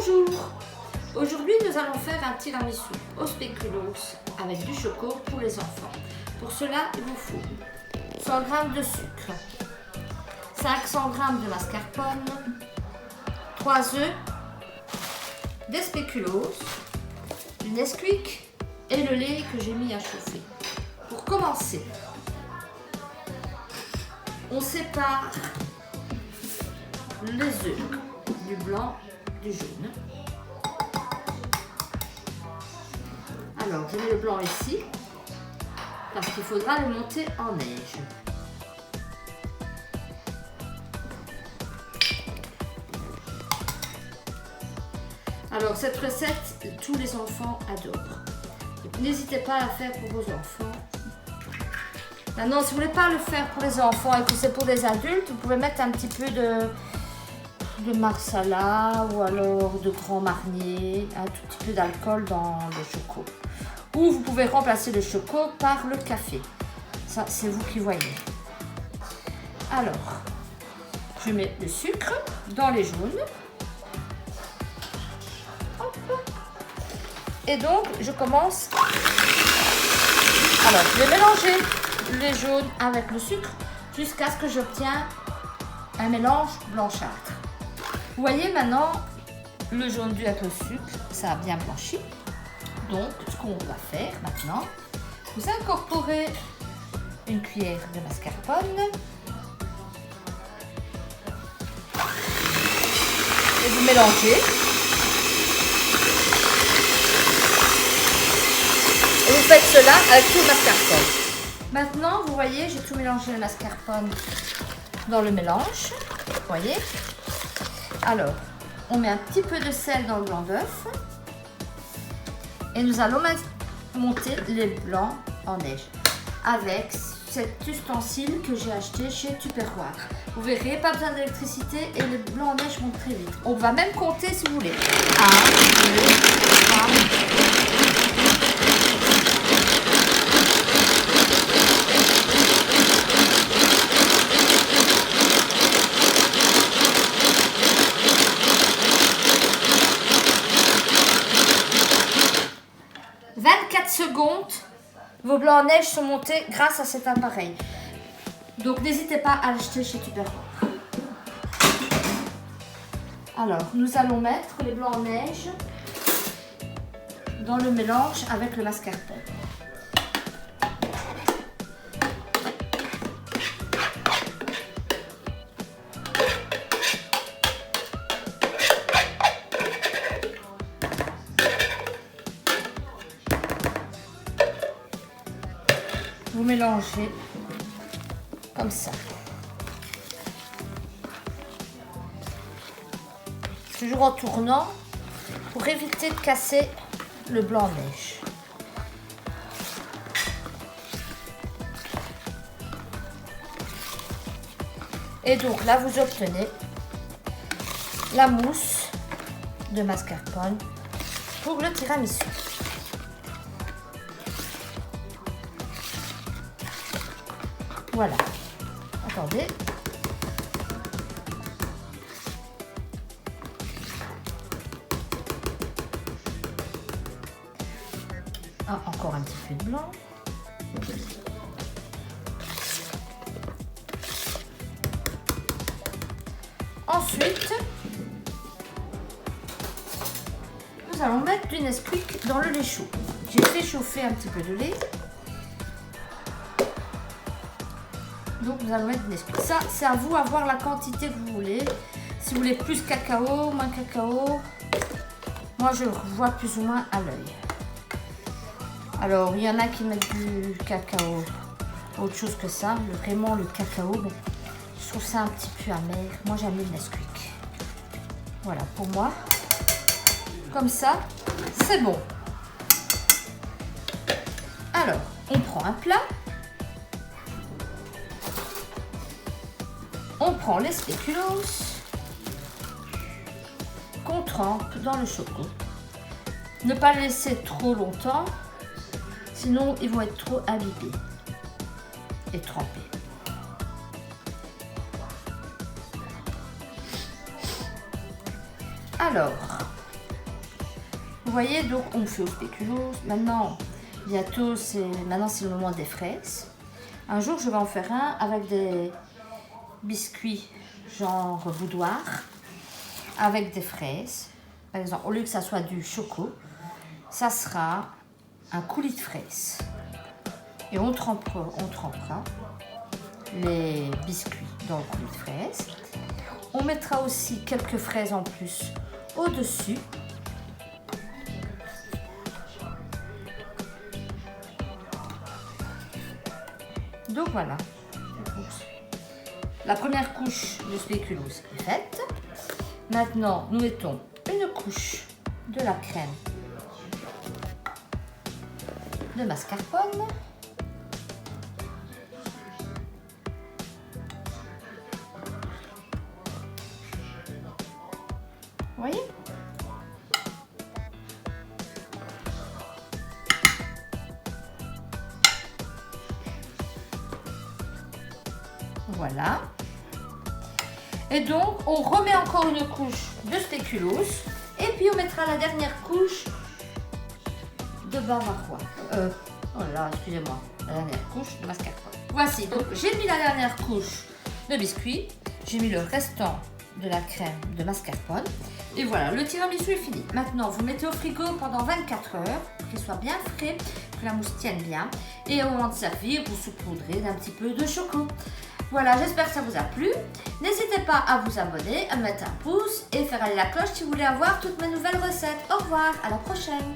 Bonjour! Aujourd'hui, nous allons faire un tiramisu au spéculoos avec du choco pour les enfants. Pour cela, il vous faut 100 g de sucre, 500 g de mascarpone, 3 œufs, des spéculoos, du Nesquik et le lait que j'ai mis à chauffer. Pour commencer, on sépare les œufs du blanc du jaune. Alors, je mets le blanc ici parce qu'il faudra le monter en neige. Alors, cette recette, tous les enfants adorent. N'hésitez pas à la faire pour vos enfants. Maintenant, si vous ne voulez pas le faire pour les enfants et que c'est pour des adultes, vous pouvez mettre un petit peu de marsala ou alors de Grand Marnier, un tout petit peu d'alcool dans le choco. Ou vous pouvez remplacer le choco par le café. Ça, c'est vous qui voyez. Alors, je mets le sucre dans les jaunes. Hop. Et donc, je commence. Alors, je vais mélanger les jaunes avec le sucre jusqu'à ce que j'obtienne un mélange blanchâtre. Vous voyez maintenant le jaune dû avec le sucre, ça a bien blanchi. Donc, ce qu'on va faire maintenant, vous incorporez une cuillère de mascarpone et vous mélangez. Et vous faites cela avec tout le mascarpone. Maintenant, vous voyez, j'ai tout mélangé le mascarpone dans le mélange. Vous voyez? Alors, on met un petit peu de sel dans le blanc d'œuf. Et nous allons monter les blancs en neige avec cet ustensile que j'ai acheté chez Tupperware. Vous verrez, pas besoin d'électricité et les blancs en neige montent très vite. On va même compter si vous voulez. 1, 2, 3. 24 secondes, vos blancs en neige sont montés grâce à cet appareil. Donc n'hésitez pas à l'acheter chez Tupperware. Alors, nous allons mettre les blancs en neige dans le mélange avec le mascarpone. Vous mélangez comme ça. Toujours en tournant pour éviter de casser le blanc en neige. Et donc là, vous obtenez la mousse de mascarpone pour le tiramisu. Voilà. Attendez. Ah, encore un petit peu de blanc. Ensuite, nous allons mettre du Nesquik dans le lait chaud. J'ai fait chauffer un petit peu de lait. Donc nous allons mettre du Nesquik. Ça, c'est à vous à voir la quantité que vous voulez. Si vous voulez plus cacao, moins cacao. Moi, je vois plus ou moins à l'œil. Alors, il y en a qui mettent du cacao, autre chose que ça. Vraiment, le cacao, bon, je trouve ça un petit peu amer. Moi, j'aime le Nesquik. Voilà, pour moi. Comme ça, c'est bon. Alors, on prend un plat. On prend les spéculoos qu'on trempe dans le choco. Ne pas les laisser trop longtemps, sinon ils vont être trop imbibés et trempés. Alors, Vous voyez, donc on fait au spéculoos. Maintenant, bientôt, c'est le moment des fraises. Un jour, je vais en faire un avec des biscuits genre boudoir, avec des fraises. Par exemple, au lieu que ça soit du choco, ça sera un coulis de fraises. Et on trempera les biscuits dans le coulis de fraises. On mettra aussi quelques fraises en plus au-dessus. Donc voilà. La première couche de spéculoos est faite. Maintenant, nous mettons une couche de la crème de mascarpone. Vous voyez? Voilà. Et donc, on remet encore une couche de spéculoos. Et puis, on mettra la dernière couche de bavarois. Oh là là, excusez-moi. La dernière couche de mascarpone. Voici. Donc, j'ai mis la dernière couche de biscuit. J'ai mis le restant de la crème de mascarpone. Et voilà, le tiramisu est fini. Maintenant, vous mettez au frigo pendant 24 heures, pour qu'il soit bien frais, que la mousse tienne bien. Et au moment de servir, vous saupoudrez d'un petit peu de choco. Voilà, j'espère que ça vous a plu. N'hésitez pas à vous abonner, à mettre un pouce et faire aller la cloche si vous voulez avoir toutes mes nouvelles recettes. Au revoir, à la prochaine.